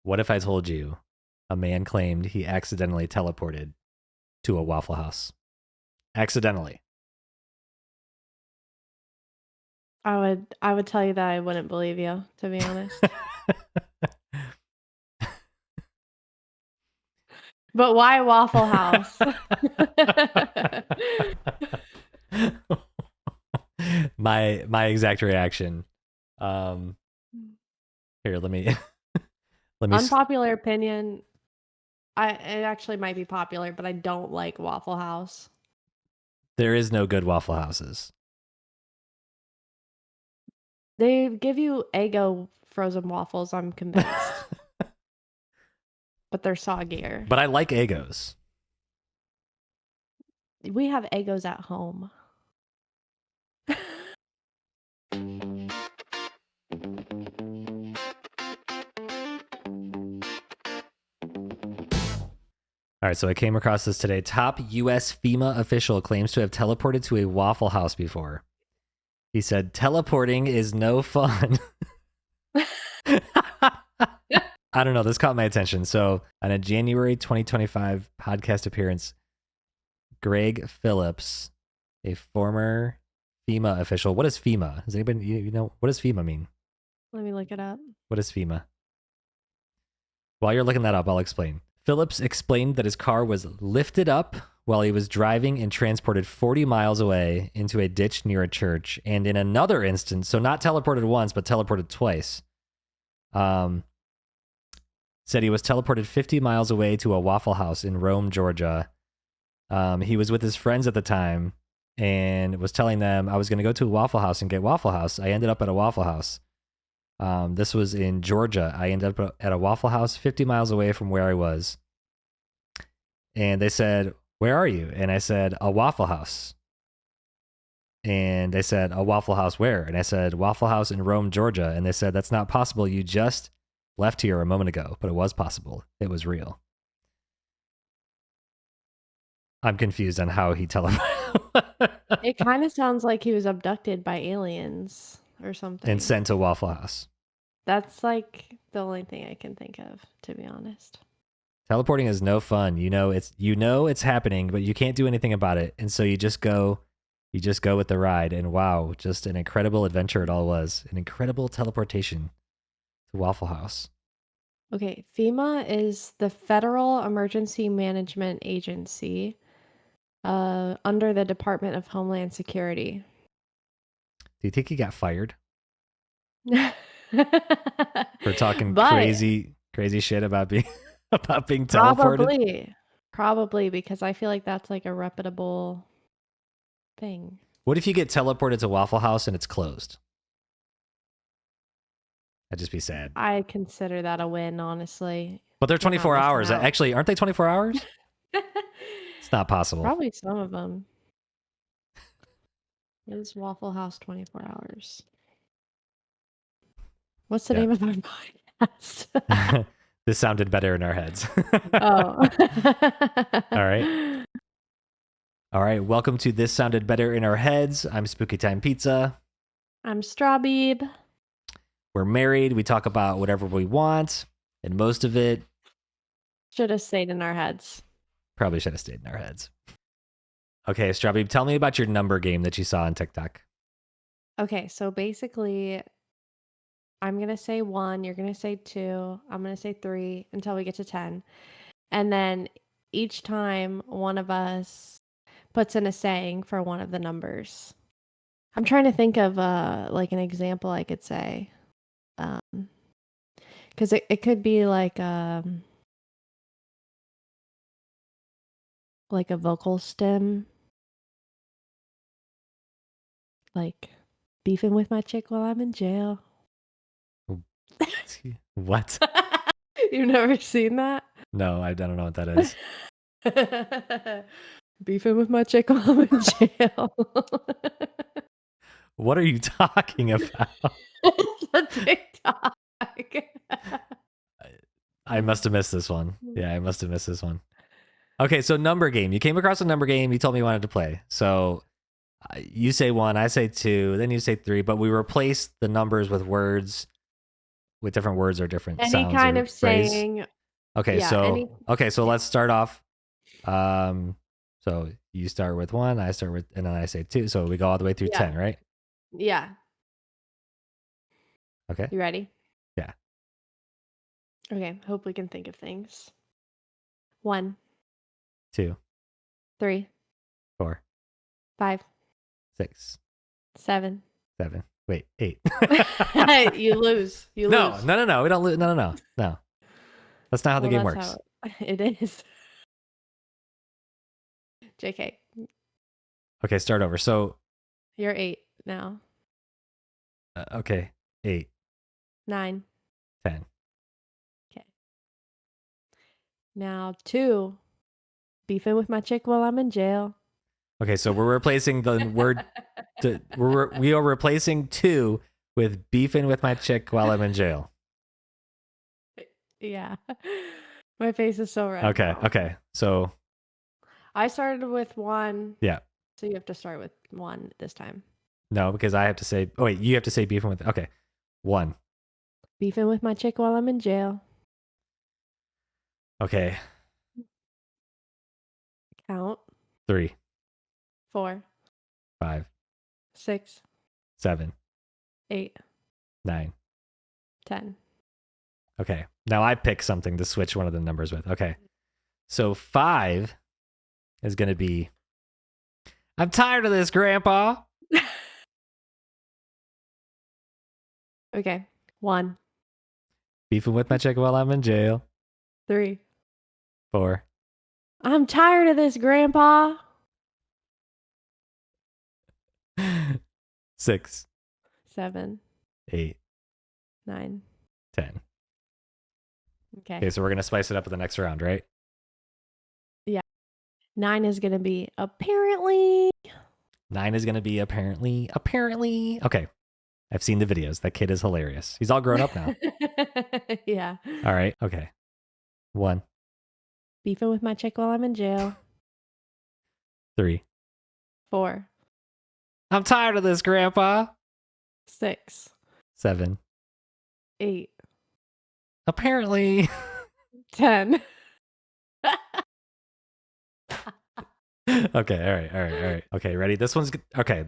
What if I told you a man claimed he accidentally teleported to a Waffle House? Accidentally. I would tell you that I wouldn't believe you, to be honest. But why Waffle House? my exact reaction. Here, let me Unpopular opinion. It actually might be popular, but I don't like Waffle House. There is no good Waffle Houses. They give you Eggo frozen waffles, I'm convinced. But they're soggier. But I like Eggos. We have Eggos at home. All right, so I came across this today. Top U.S. FEMA official claims to have teleported to a Waffle House before. He said, teleporting is no fun. I don't know. This caught my attention. So on a January 2025 podcast appearance, Greg Phillips, a former FEMA official. What is FEMA? Does anybody, you know, what does FEMA mean? Let me look it up. What is FEMA? While you're looking that up, I'll explain. Phillips explained that his car was lifted up while he was driving and transported 40 miles away into a ditch near a church. And in another instance, so not teleported once, but teleported twice, said he was teleported 50 miles away to a Waffle House in Rome, Georgia. He was with his friends at the time and was telling them, I was going to go to a Waffle House and get Waffle House. I ended up at a Waffle House. This was in Georgia. I ended up at a Waffle House 50 miles away from where I was. And they said, where are you? And I said, a Waffle House. And they said, a Waffle House where? And I said, Waffle House in Rome, Georgia. And they said, that's not possible. You just left here a moment ago. But it was possible. It was real. I'm confused on how he teleported. It kind of sounds like he was abducted by aliens or something. And sent to Waffle House. That's like the only thing I can think of, to be honest. Teleporting is no fun. You know it's happening, but you can't do anything about it. And so you just go with the ride. And wow, just an incredible adventure it all was. An incredible teleportation to Waffle House. Okay, FEMA is the Federal Emergency Management Agency under the Department of Homeland Security. Do you think he got fired for talking crazy shit about being teleported? Probably because I feel like that's like a reputable thing. What if you get teleported to Waffle House and it's closed? That'd just be sad. I consider that a win, honestly. But they're 24 hours. Actually, aren't they 24 hours? It's not possible. Probably some of them. Is Waffle House 24 hours? What's the name of our podcast? This sounded better in our heads. Oh. All right. Welcome to This Sounded Better in Our Heads. I'm Spooky Time Pizza. I'm Strawbeeb. We're married. We talk about whatever we want, and most of it should have stayed in our heads. Probably should have stayed in our heads. Okay, Strawbeeb, tell me about your number game that you saw on TikTok. Okay, so basically, I'm going to say 1, you're going to say 2, I'm going to say 3 until we get to 10. And then each time one of us puts in a saying for one of the numbers. I'm trying to think of like an example I could say. Because it could be like a vocal stem. Like, beefing with my chick while I'm in jail. What? You've never seen that? No, I don't know what that is. Beefing with my chick while I'm in jail. What are you talking about? It's a TikTok. I must have missed this one. Yeah, I must have missed this one. Okay, so number game. You came across a number game. You told me you wanted to play. So you say 1, I say 2, then you say 3, but we replace the numbers with words with different words or different Any sounds kind or of phrase? saying. Okay, Yeah, so yeah. let's start off. So you start with 1, I start with, and then I say 2. So we go all the way through Yeah. 10, right? Yeah. Okay. You ready? Yeah. Okay. Hope we can think of things. 1, 2, 3, 4, 5, 6, 7. 7. Wait, 8. You lose. You No, lose. no. We don't lose. No. That's not how the game That's works. how it is. JK, Okay, start over. So, you're 8 now. okay, 8, 9. 10. Okay. Now 2. Beefing with my chick while I'm in jail. Okay, so we're replacing the word. We are replacing 2 with beefing with my chick while I'm in jail. Yeah. My face is so red. Okay, now. okay. So I started with 1. yeah, So you have to start with 1 this time. no, because I have to say. Oh wait, you have to say beefing with. Okay, 1. Beefing with my chick while I'm in jail. Okay, Count. 3, 4, 5, 6, 7, 8, 9. 10. Okay, now I pick something to switch one of the numbers with. Okay, so 5 is going to be. I'm tired of this, Grandpa. Okay. 1, Beefing with my chick while I'm in jail. 3. 4. I'm tired of this, Grandpa. 6, 7, 8, 9. 10. Okay. Okay, so we're gonna spice it up with the next round, right? Yeah. 9 is gonna be apparently. 9 is gonna be apparently. Okay, I've seen the videos. That kid is hilarious. He's all grown up now. Yeah. All right. Okay. 1, Beefing with my chick while I'm in jail. 3. 4, I'm tired of this, Grandpa. 6, 7. 8, Apparently. 10. Okay. All right. Okay. Ready? This one's okay.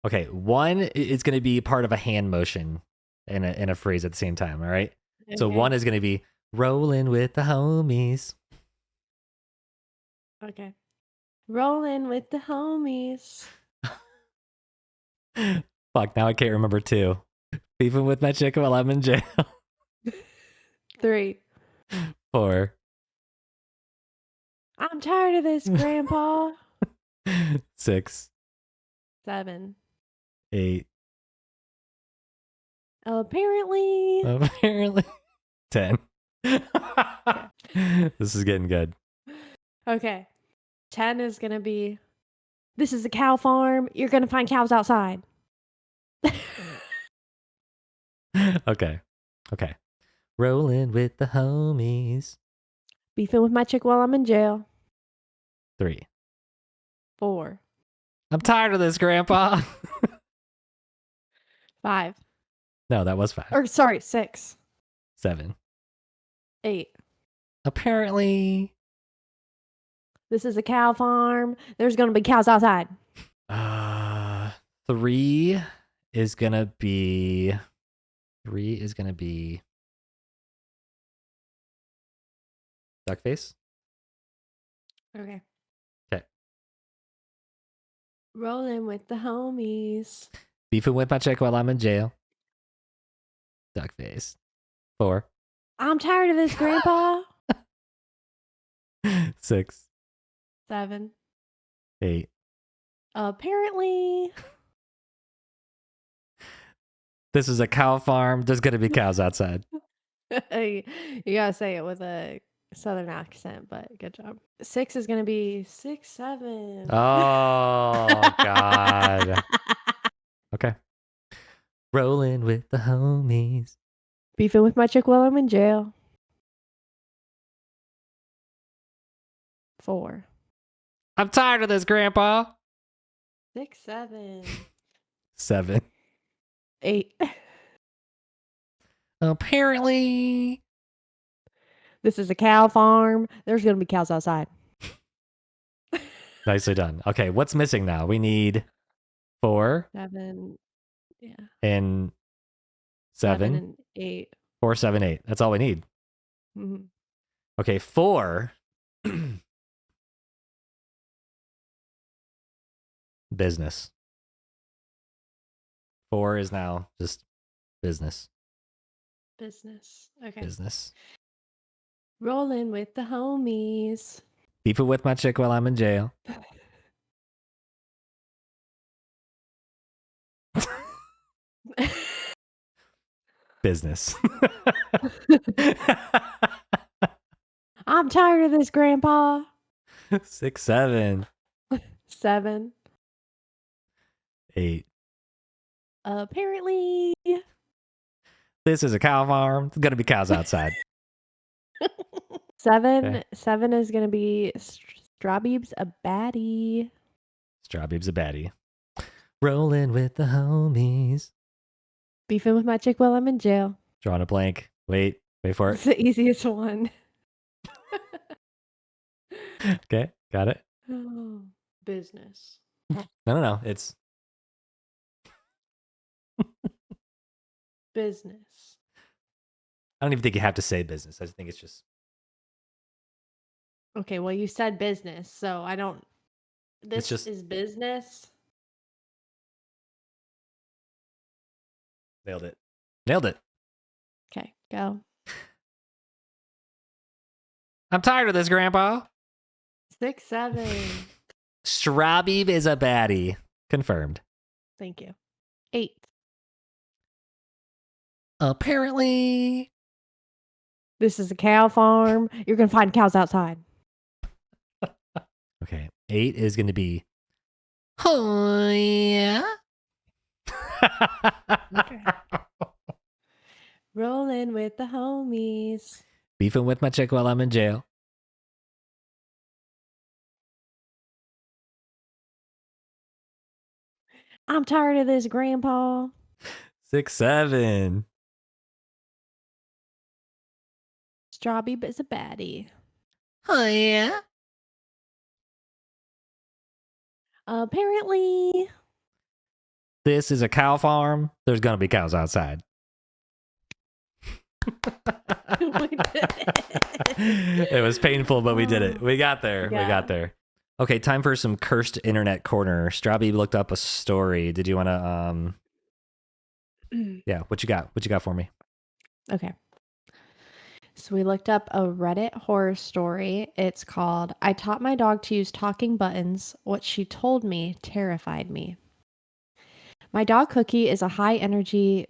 Okay. 1 is gonna be part of a hand motion in a phrase at the same time. All right. So Okay. 1 is gonna be rolling with the homies. Okay. Rolling with the homies. Fuck. Now I can't remember 2. Beefing with my chick while I'm in jail. 3. 4. I'm tired of this, Grandpa. 6. 7. 8. Apparently. Apparently. 10. This is getting good. Okay. 10 is gonna be. This is a cow farm. You're gonna find cows outside. Okay. Rolling with the homies. Beefing with my chick while I'm in jail. 3. 4. I'm tired of this, Grandpa. 5. No, that was 5. Or sorry, 6. 7. 8. Apparently. This is a cow farm. There's gonna be cows outside. 3 is gonna be. 3 is gonna be. Duck face. Okay. Okay. Rolling with the homies. Beefing with my chick while I'm in jail. Duck face. 4. I'm tired of this, Grandpa. 6. 7. 8. Apparently. This is a cow farm. There's gonna be cows outside. You gotta say it with a southern accent, but good job. 6 is gonna be 6, 7. Oh God. Okay. Rolling with the homies. Beefing with my chick while I'm in jail. 4. I'm tired of this, Grandpa. 6, 7. 7. 8. Apparently. This is a cow farm. There's going to be cows outside. Nicely done. Okay, what's missing now? We need 4 7. Yeah. and 7 7. and 8. 4, 7, 8. That's all we need. Mhm. Okay, 4. Business. 4 is now just business. Business. Okay. Business. Rolling with the homies. Beefing with my chick while I'm in jail. Business. I'm tired of this, Grandpa. 6, 7, 7. 8. Apparently. This is a cow farm. There's gonna be cows outside. 7. Okay. 7 is going to be Strawbeeb's a baddie. Strawbeeb's a baddie. Rolling with the homies. Beefing with my chick while I'm in jail. Drawing a blank. Wait for It's it. the easiest one. Okay, got it. Oh, business. No. It's Business. I don't even think you have to say business. I just think it's just Okay, well, you said business, so I don't. This just- is business. nailed it. Nailed it. Okay, go. I'm tired of this, Grandpa. 6, 7. Strawbeeb is a baddie. Confirmed. Thank you. 8. Apparently. This is a cow farm. You're going to find cows outside. Okay. 8 is going to be. Oh, yeah. Okay. Rolling with the homies. Beefing with my chick while I'm in jail. I'm tired of this, Grandpa. 6, 7. Strawbeeb is a baddie. Oh, yeah. Apparently. This is a cow farm. There's going to be cows outside. We did it. It was painful, but we did it. We got there. We Yeah. got there. Okay, time for some cursed internet corner. Strawby looked up a story. Did you want to yeah, what you got? What you got for me? Okay. So we looked up a Reddit horror story. It's called I Taught My Dog to Use Talking Buttons. What She Told Me Terrified Me. My dog Cookie is a high energy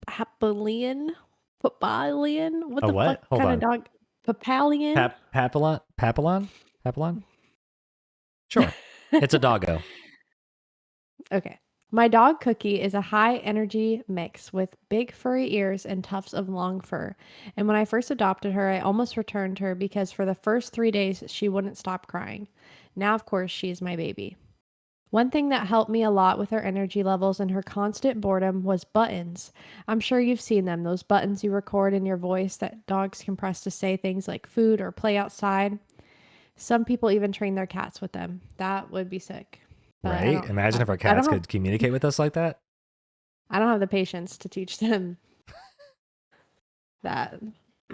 Papalian? What A the what? fuck Hold kind on. of dog? Papalian? Papillon? Sure. It's a doggo. Okay. My dog Cookie is a high energy mix with big furry ears and tufts of long fur. And when I first adopted her, I almost returned her because for the first 3 days, she wouldn't stop crying. Now, of course, she's my baby. One thing that helped me a lot with her energy levels and her constant boredom was buttons. I'm sure you've seen them, those buttons you record in your voice that dogs can press to say things like food or play outside. Some people even train their cats with them. That would be sick. But Right? Imagine if our cats have, could communicate with us like that. I don't have the patience to teach them that.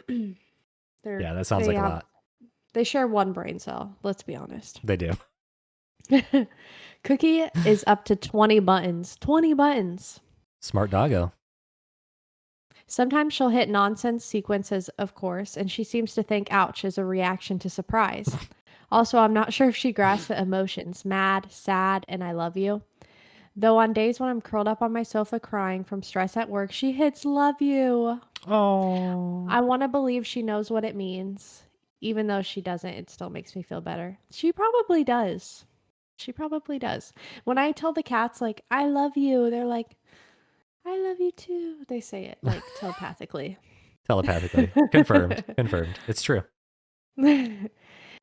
Yeah, that sounds like a lot. They share one brain cell, let's be honest. They do. Cookie is up to 20 buttons. 20 buttons. Smart doggo. Sometimes she'll hit nonsense sequences, of course, and she seems to think ouch as a reaction to surprise. Also, I'm not sure if she grasps the emotions, mad, sad, and I love you. Though on days when I'm curled up on my sofa crying from stress at work, she hits love you. Oh. I want to believe she knows what it means. Even though she doesn't, it still makes me feel better. She probably does. She probably does. When I tell the cats, like, I love you, they're like, I love you too. They say it, like, telepathically. Telepathically. Confirmed. Confirmed. It's true.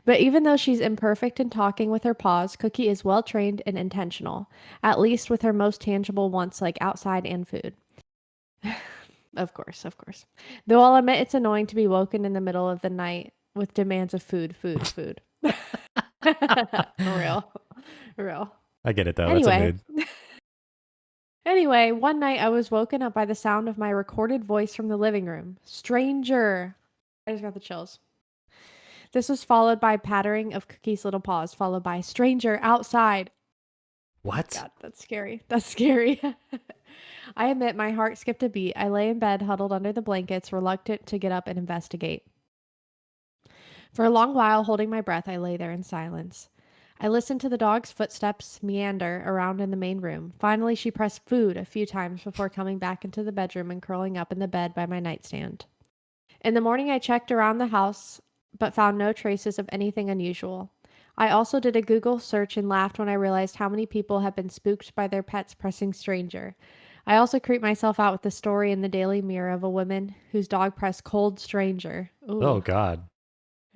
But even though she's imperfect in talking with her paws, Cookie is well trained and intentional, at least with her most tangible wants like outside and food. Of course, of course. Though I'll admit it's annoying to be woken in the middle of the night with demands of food, food, food. Real. Real. I get it though. That's a Anyway, mood. one night I was woken up by the sound of my recorded voice from the living room. Stranger. I just got the chills. This was followed by pattering of Cookie's little paws, followed by stranger outside. What? God, that's scary. That's scary. I admit my heart skipped a beat. I lay in bed, huddled under the blankets, reluctant to get up and investigate. For a long while, holding my breath, I lay there in silence. I listened to the dog's footsteps meander around in the main room. Finally, she pressed food a few times before coming back into the bedroom and curling up in the bed by my nightstand. In the morning, I checked around the house, but found no traces of anything unusual. I also did a Google search and laughed when I realized how many people have been spooked by their pets pressing stranger. I also creeped myself out with the story in the Daily Mirror of a woman whose dog pressed cold stranger. Oh Ooh. God.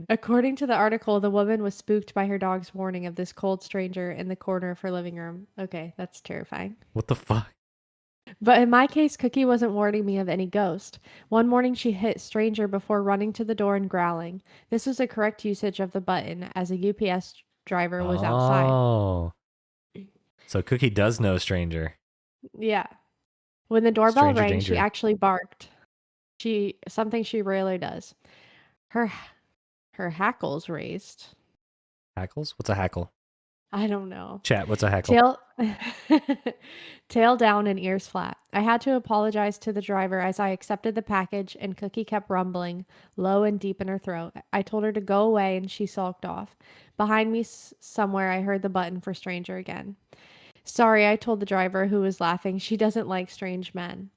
According to the article, the woman was spooked by her dog's warning of this cold stranger in the corner of her living room. Okay, that's terrifying. What the fuck? But in my case, Cookie wasn't warning me of any ghost. One morning, she hit stranger before running to the door and growling. This was the correct usage of the button, as a UPS driver was outside. Oh. So Cookie does know stranger. Yeah. When the doorbell Stranger rang, danger. she actually barked. Something she rarely does. Her hackles raised. Hackles? What's a hackle? I don't know. Chat, what's a hackle? Tail down and ears flat. I had to apologize to the driver as I accepted the package, and Cookie kept rumbling, low and deep in her throat. I told her to go away, and she sulked off. Behind me somewhere, I heard the button for stranger again. Sorry, I told the driver, who was laughing. She doesn't like strange men.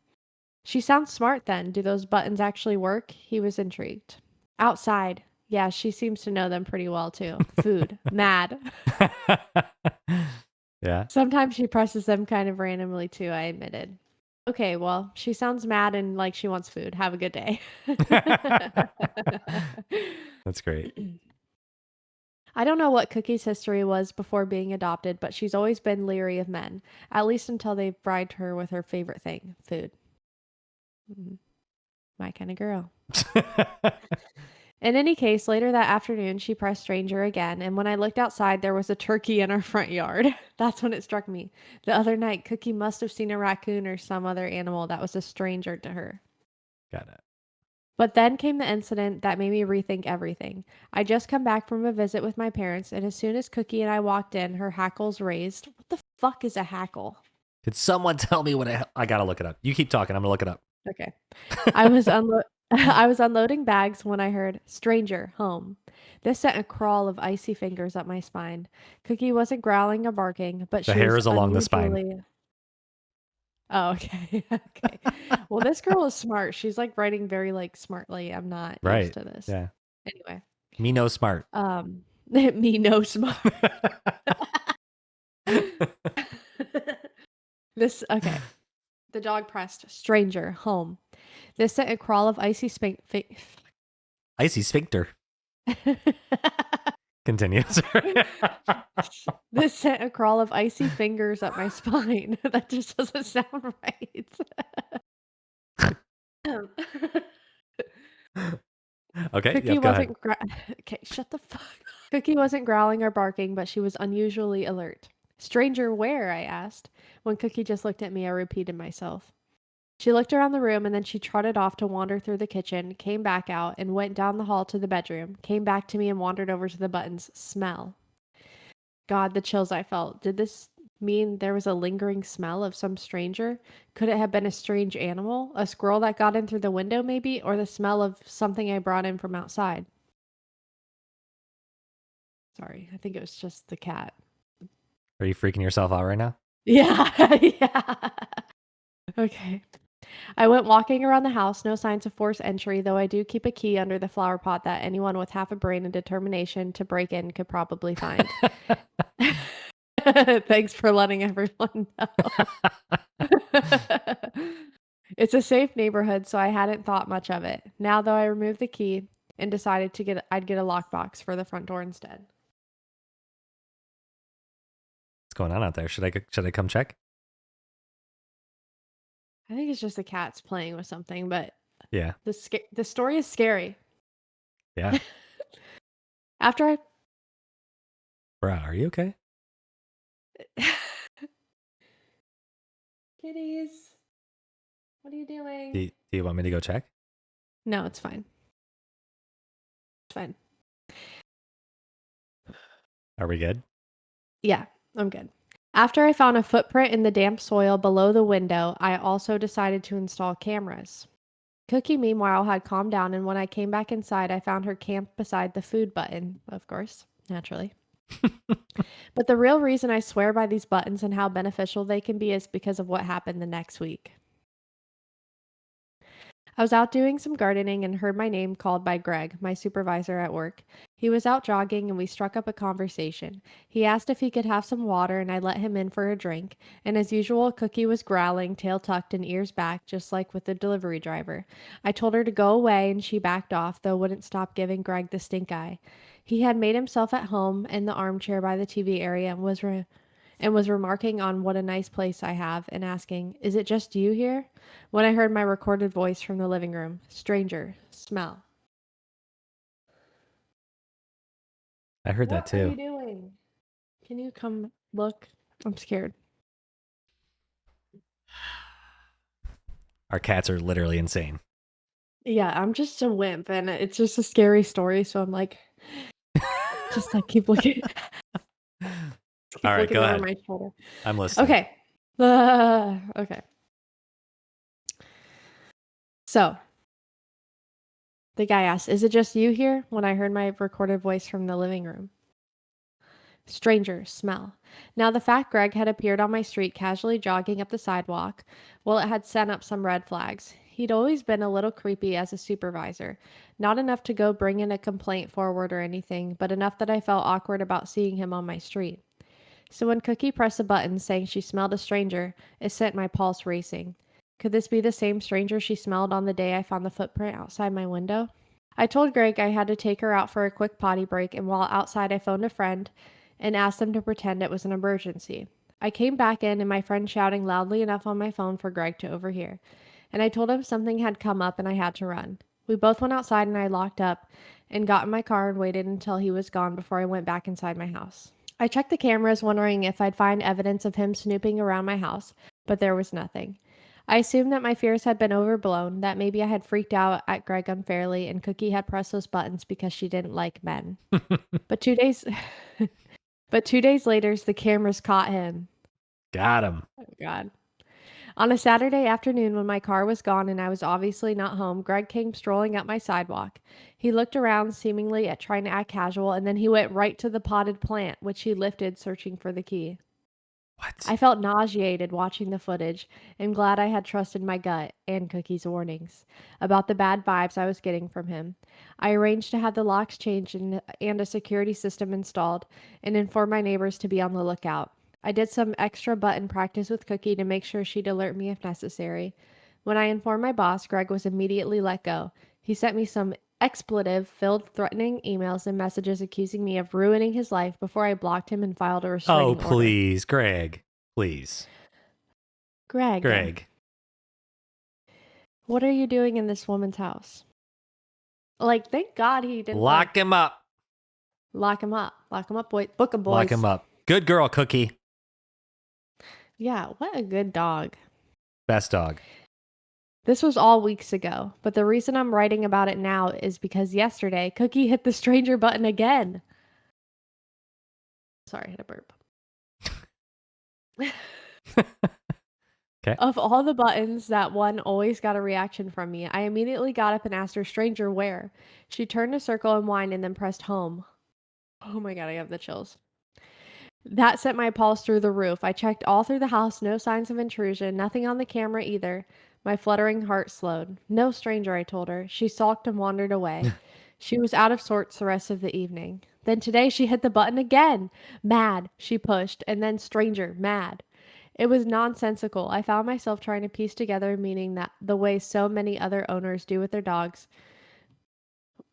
She sounds smart then. Do those buttons actually work? He was intrigued. Outside. Yeah, she seems to know them pretty well too. Food. Mad. Yeah. Sometimes she presses them kind of randomly too, I admitted. Okay, well, she sounds mad and like she wants food. Have a good day. That's great. I don't know what Cookie's history was before being adopted, but she's always been leery of men, at least until they bribed her with her favorite thing, food. My kind of girl. In any case, later that afternoon, she pressed stranger again, and when I looked outside, there was a turkey in our front yard. That's when it struck me. The other night, Cookie must have seen a raccoon or some other animal that was a stranger to her. Got it. But then came the incident that made me rethink everything. I just come back from a visit with my parents, and as soon as Cookie and I walked in, her hackles raised. What the fuck is a hackle? Could someone tell me what I gotta look it up. You keep talking. I'm gonna look it up. Okay. I was I was unloading bags when I heard stranger home. This sent a crawl of icy fingers up my spine. Cookie wasn't growling or barking, but The she hair was is along the unusually... spine. Oh, okay. Okay. Well, this girl is smart. She's like writing very like smartly. I'm not Right. used to this. Yeah. Anyway. Me no smart. Me no smart. This okay. The dog pressed stranger home. This sent a crawl of icy Icy sphincter. Continue. Sorry. This sent a crawl of icy fingers up my spine. That just doesn't sound right. Okay. Cookie Yep, go ahead. wasn't okay, shut the fuck. Cookie wasn't growling or barking, but she was unusually alert. Stranger where? I asked. When Cookie just looked at me, I repeated myself. She looked around the room and then she trotted off to wander through the kitchen, came back out and went down the hall to the bedroom, came back to me and wandered over to the buttons. Smell. God, the chills I felt. Did this mean there was a lingering smell of some stranger? Could it have been a strange animal? A squirrel that got in through the window, maybe? Or the smell of something I brought in from outside? Sorry, I think it was just the cat. Are you freaking yourself out right now? Yeah, yeah. Okay. I went walking around the house, no signs of forced entry, though I do keep a key under the flower pot that anyone with half a brain and determination to break in could probably find. Thanks for letting everyone know. It's a safe neighborhood, so I hadn't thought much of it. Now, though, I removed the key and decided I'd get a lockbox for the front door instead. What's going on out there? Should I come check? I think it's just the cats playing with something, but Yeah. the story is scary. Yeah. After I Bruh, are you okay? Kitties, what are you doing? Do you want me to go check? No, it's fine. It's fine. Are we good? Yeah, I'm good. After I found a footprint in the damp soil below the window, I also decided to install cameras. Cookie, meanwhile, had calmed down, and when I came back inside, I found her camped beside the food button, of course, naturally. But the real reason I swear by these buttons and how beneficial they can be is because of what happened the next week. I was out doing some gardening and heard my name called by Greg, my supervisor at work. He was out jogging and we struck up a conversation. He asked if he could have some water and I let him in for a drink. And as usual, Cookie was growling, tail tucked and ears back, just like with the delivery driver. I told her to go away and she backed off, though wouldn't stop giving Greg the stink eye. He had made himself at home in the armchair by the TV area and was remarking on what a nice place I have and asking, "Is it just you here?" When I heard my recorded voice from the living room. Stranger, smell. I heard that What are you too. doing? Can you come look? I'm scared. Our cats are literally insane. Yeah, I'm just a wimp and it's just a scary story, so I'm like just like keep looking All right, go over ahead. my shoulder. I'm listening. Okay. Okay. So, the guy asked, "Is it just you here?" When I heard my recorded voice from the living room. Stranger, smell. Now, the fact Greg had appeared on my street casually jogging up the sidewalk, well, it had sent up some red flags. He'd always been a little creepy as a supervisor. Not enough to go bring in a complaint forward or anything, but enough that I felt awkward about seeing him on my street. So when Cookie pressed a button saying she smelled a stranger, it sent my pulse racing. Could this be the same stranger she smelled on the day I found the footprint outside my window? I told Greg I had to take her out for a quick potty break, and while outside, I phoned a friend and asked them to pretend it was an emergency. I came back in, and my friend shouting loudly enough on my phone for Greg to overhear. And I told him something had come up and I had to run. We both went outside, and I locked up and got in my car and waited until he was gone before I went back inside my house. I checked the cameras, wondering if I'd find evidence of him snooping around my house, but there was nothing. I assumed that my fears had been overblown, that maybe I had freaked out at Greg unfairly, and Cookie had pressed those buttons because she didn't like men. But 2 days but 2 days later, the cameras caught him. Got him. Oh God. On a Saturday afternoon when my car was gone and I was obviously not home, Greg came strolling up my sidewalk. He looked around, seemingly at trying to act casual, and then he went right to the potted plant, which he lifted, searching for the key. What? I felt nauseated watching the footage and glad I had trusted my gut and Cookie's warnings about the bad vibes I was getting from him. I arranged to have the locks changed and a security system installed and informed my neighbors to be on the lookout. I did some extra button practice with Cookie to make sure she'd alert me if necessary. When I informed my boss, Greg was immediately let go. He sent me some expletive-filled threatening emails and messages accusing me of ruining his life before I blocked him and filed a Oh, restraining order. please, Greg. Please. Greg, what are you doing in this woman's house? Like, thank God he didn't Lock him up. lock him up. Lock him up, boy. Book him, boys. Lock him up. Good girl, Cookie. Yeah, what a good dog. Best dog. This was all weeks ago, but the reason I'm writing about it now is because yesterday, Cookie hit the stranger button again. Sorry, I had a burp. Okay. Of all the buttons, that one always got a reaction from me. I immediately got up and asked her, "Stranger, where?" She turned a circle and whined and then pressed home. Oh my God, I have the chills. That sent my pulse through the roof. I checked all through the house, no signs of intrusion, nothing on the camera either. My fluttering heart slowed. "No stranger," I told her. She sulked and wandered away. She was out of sorts the rest of the evening. Then today she hit the button again. "Mad," she pushed, and then "stranger, mad." It was nonsensical. I found myself trying to piece together meaning that the way so many other owners do with their dogs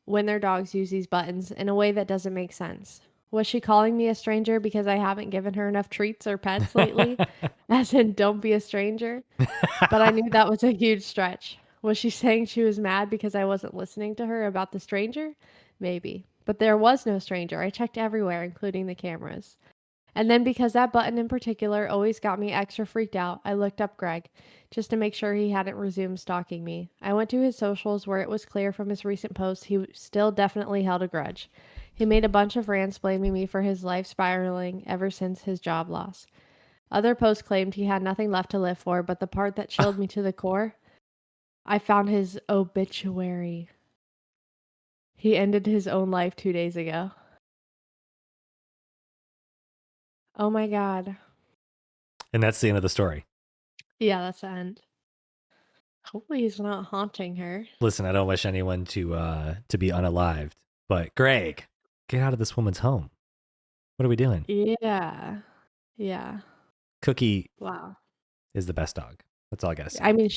when their dogs use these buttons in a way that doesn't make sense. Was she calling me a stranger because I haven't given her enough treats or pets lately? As in, don't be a stranger. But I knew that was a huge stretch. Was she saying she was mad because I wasn't listening to her about the stranger? Maybe. But there was no stranger. I checked everywhere, including the cameras. And then because that button in particular always got me extra freaked out, I looked up Greg just to make sure he hadn't resumed stalking me. I went to his socials where it was clear from his recent posts he still definitely held a grudge. He made a bunch of rants blaming me for his life spiraling ever since his job loss. Other posts claimed he had nothing left to live for, but the part that chilled me to the core, I found his obituary. He ended his own life 2 days ago. Oh my god. And that's the end of the story. Yeah, that's the end. Hopefully he's not haunting her. Listen, I don't wish anyone to be unalived, but Greg, get out of this woman's home. What are we doing? Yeah. Yeah. Cookie Wow. is the best dog. That's all I gotta say. I mean,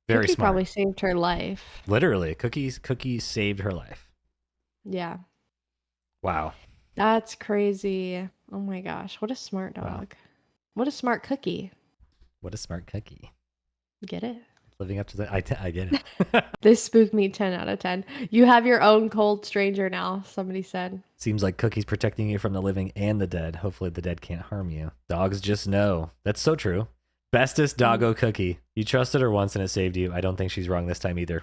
Very Cookie smart. probably saved her life. Literally, Cookie saved her life. Yeah. Wow. That's crazy. Oh my gosh. What a smart dog. Wow. What a smart cookie. What a smart cookie. Get it? Living up to the, I get it. This spooked me 10 out of 10. You have your own cold stranger now, somebody said. Seems like Cookie's protecting you from the living and the dead. Hopefully the dead can't harm you. Dogs just know. That's so true. Bestest doggo Cookie. You trusted her once and it saved you. I don't think she's wrong this time either.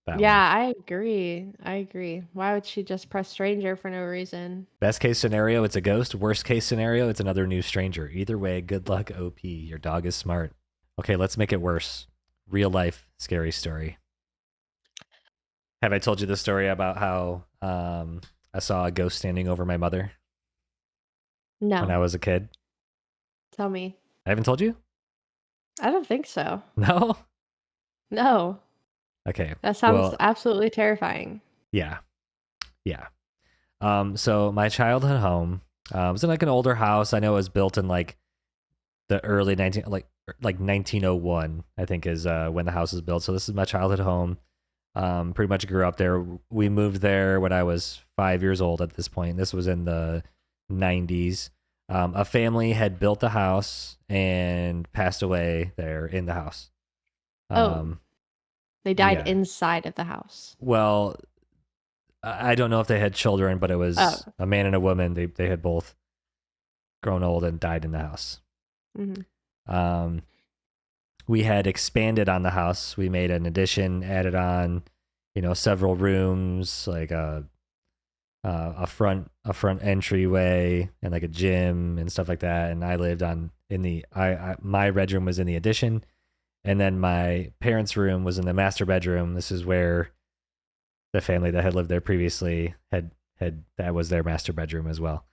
That Yeah, one. I agree. I agree. Why would she just press stranger for no reason? Best case scenario, it's a ghost. Worst case scenario, it's another new stranger. Either way, good luck, OP. Your dog is smart. Okay, let's make it worse. Real life scary story. Have I told you the story about how I saw a ghost standing over my mother when I No. was a kid? Tell me. I haven't told you? I don't think so. No? No. Okay. That sounds Well, absolutely terrifying. yeah. Yeah. So my childhood home was in like an older house. I know it was built in like the early 1901, I think is when the house was built. So this is my childhood home. Pretty much grew up there. We moved there when I was 5 years old at this point. This was in the 90s. A family had built the house and passed away there in the house. They died yeah. inside of the house. Well, I don't know if they had children, but it was a man and a woman. They had both grown old and died in the house. Mm-hmm. We had expanded on the house. We made an addition, added on, several rooms, like a front entryway and like a gym and stuff like that. And I lived my bedroom was in the addition, and then my parents' room was in the master bedroom. This is where the family that had lived there previously had that was their master bedroom as well.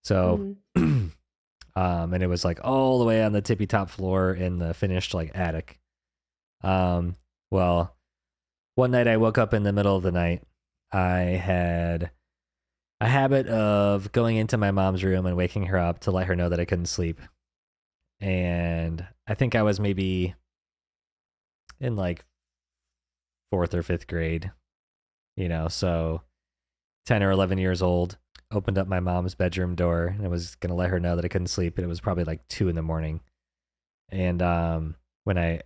So, and it was like all the way on the tippy top floor in the finished like attic. Well, one night I woke up in the middle of the night. I had a habit of going into my mom's room and waking her up to let her know that I couldn't sleep. And I think I was maybe in like 4th or 5th grade, so 10 or 11 years old. Opened up my mom's bedroom door and I was going to let her know that I couldn't sleep. And it was probably like 2 a.m. And when I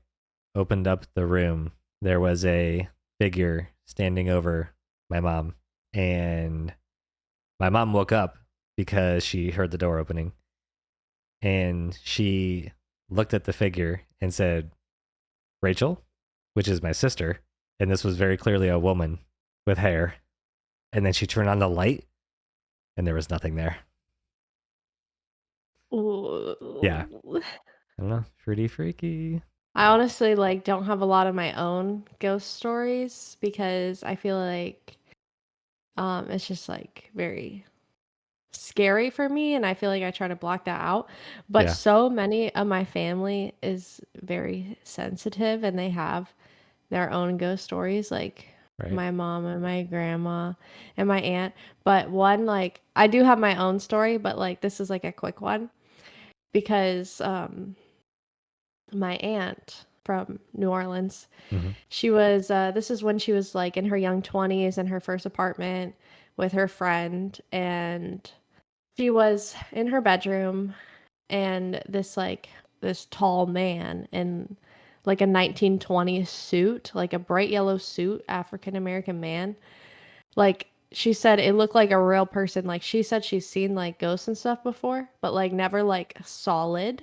opened up the room, there was a figure standing over my mom. And my mom woke up because she heard the door opening. And she looked at the figure and said, "Rachel," which is my sister. And this was very clearly a woman with hair. And then she turned on the light. And there was nothing there. Ooh. Yeah. I don't know. Pretty freaky. I honestly don't have a lot of my own ghost stories because I feel like it's just very scary for me, and I feel like I try to block that out. But Yeah. so many of my family is very sensitive and they have their own ghost stories, like Right. my mom and my grandma and my aunt. But one, I do have my own story, but this is a quick one because my aunt from New Orleans, she was this is when she was in her young 20s in her first apartment with her friend, and she was in her bedroom, and this this tall man in like a 1920s suit, like a bright yellow suit, African American man. Like she said it looked like a real person. Like she said she's seen like ghosts and stuff before, but like never like solid.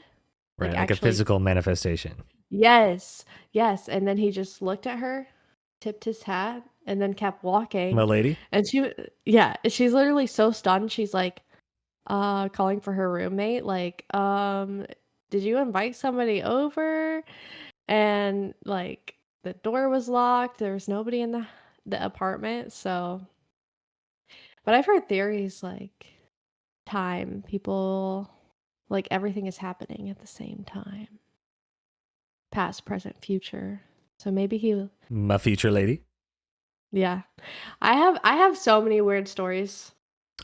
Right, Like like a actually, physical manifestation. yes, yes. And then he just looked at her, tipped his hat, and then kept My walking. lady? And yeah, she's literally so stunned. She's like, calling for her roommate, like, did you invite somebody over? And like the door was locked. There was nobody in the apartment. So, but I've heard theories like time, people, like everything is happening at the same time. Past, present, future. So maybe My future lady? yeah. I have so many weird stories.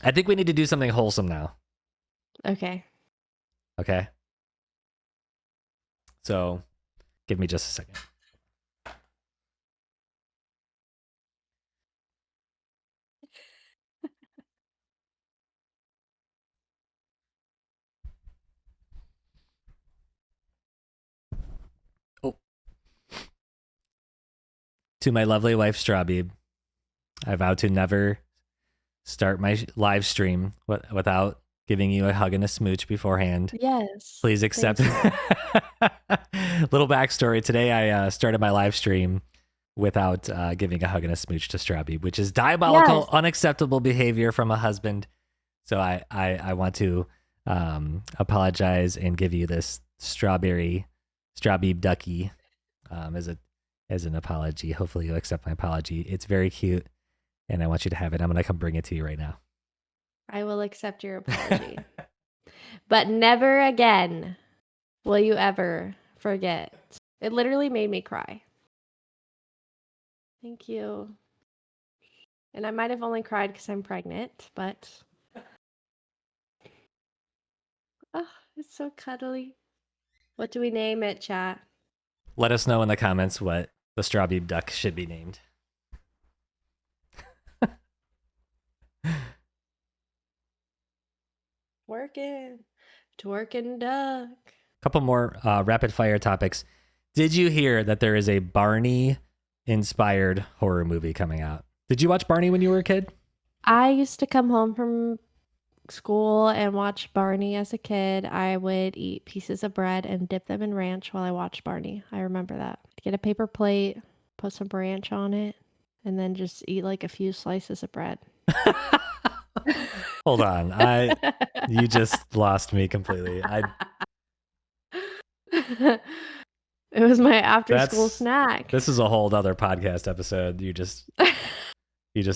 I think we need to do something wholesome now. Okay. Okay? So, give me just a second. Oh. To my lovely wife, Strawbeeb, I vow to never start my live stream without giving you a hug and a smooch beforehand. Yes. Please accept. Little backstory. Today I started my live stream without giving a hug and a smooch to Strawbeeb, which is diabolical, Yes. unacceptable behavior from a husband. So I want to apologize and give you this Strawbeeb ducky as an apology. Hopefully you'll accept my apology. It's very cute, and I want you to have it. I'm gonna come bring it to you right now. I will accept your apology. But never again will you ever forget. It literally made me cry. Thank you. And I might have only cried because I'm pregnant, but oh, it's so cuddly. What do we name it, chat? Let us know in the comments what the Strawbeeb duck should be named. Twerking duck. Couple more rapid fire topics. Did you hear that there is a Barney inspired horror movie coming out? Did you watch Barney when you were a kid? I used to come home from school and watch Barney as a kid. I would eat pieces of bread and dip them in ranch while I watched Barney. I remember that. Get a paper plate, put some ranch on it, and then just eat like a few slices of bread. Hold on. You just lost me completely. It was my after school snack. This is a whole other podcast episode you just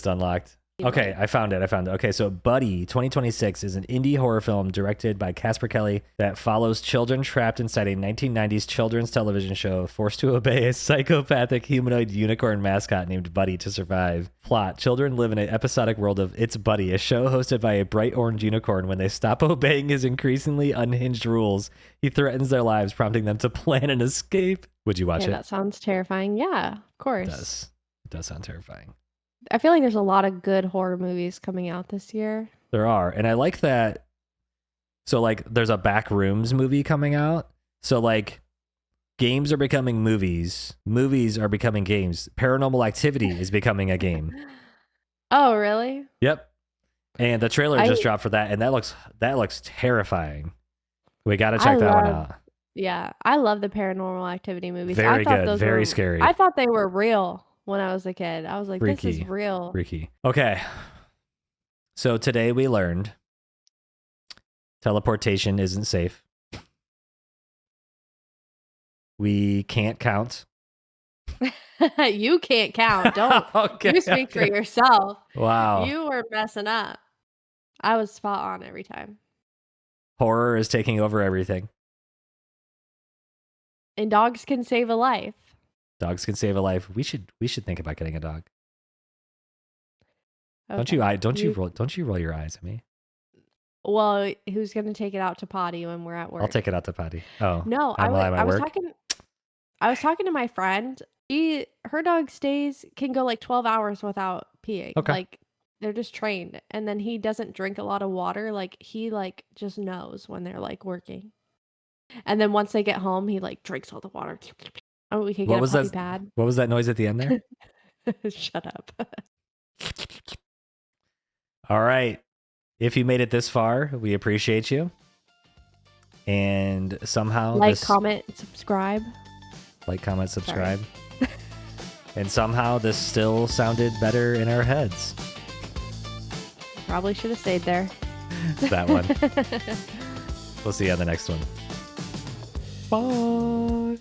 unlocked. Okay, I found it. Okay, so Buddy 2026 is an indie horror film directed by Casper Kelly that follows children trapped inside a 1990s children's television show forced to obey a psychopathic humanoid unicorn mascot named Buddy to survive. Plot: children live in an episodic world of It's Buddy, a show hosted by a bright orange unicorn. When they stop obeying his increasingly unhinged rules, he threatens their lives, prompting them to plan an escape. Would you watch it? That sounds terrifying. Yeah, of course. It does sound terrifying. I feel like there's a lot of good horror movies coming out this year. There are. And I like that. So, like, there's a Backrooms movie coming out. So, like, games are becoming movies. Movies are becoming games. Paranormal Activity is becoming a game. Oh, really? Yep. And the trailer just dropped for that. And that looks terrifying. We got to check that one out. Yeah. I love the Paranormal Activity movies. Very good. Very scary. I thought they were real. When I was a kid, I was like, this is real. Freaky. Okay. So today we learned teleportation isn't safe. We can't count. You can't count. Don't. You speak for yourself. Wow. You were messing up. I was spot on every time. Horror is taking over everything. And dogs can save a life. Dogs can save a life. We should think about getting a dog. Okay. Don't you roll your eyes at me? Well, who's gonna take it out to potty when we're at work? I'll take it out to potty. Oh no, I was talking to my friend. Her dog can go like 12 hours without peeing. Okay. Like they're just trained, and then he doesn't drink a lot of water. Like he just knows when they're like working. And then once they get home, he like drinks all the water. Oh, we could What get a was puppy that? pad. What was that noise at the end there? Shut up. All right. If you made it this far, we appreciate you. And somehow Like, comment, subscribe. Like, comment, subscribe. And somehow this still sounded better in our heads. Probably should have stayed there. That one. We'll see you on the next one. Bye.